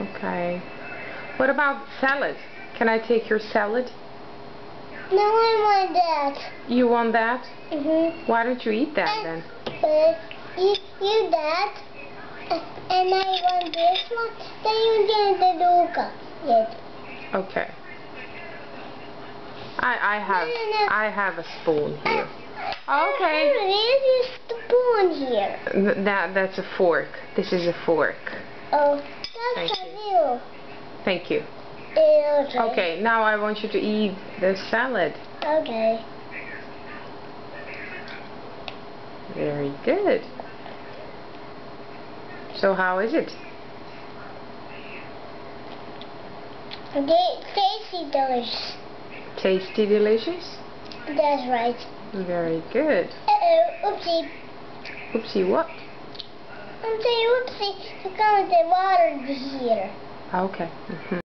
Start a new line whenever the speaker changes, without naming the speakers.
Okay. What about salad? Can I take your salad?
No, I want that.
You want that?
Mm-hmm.
Why don't you eat that then?
You that, and I want this one. Then you get the Luca. Yes.
Okay. I have a spoon here. Okay.
There is the spoon here.
That's a fork. This is a fork.
Oh, that's
Thank
a
you.
new.
Thank you.
Okay.
Okay, now I want you to eat the salad.
Okay.
Very good. So how is it?
Tasty delicious.
Tasty, delicious?
That's right.
Very good.
Oopsie.
Oopsie, what?
I'm saying oopsie. Look at the water here.
Okay.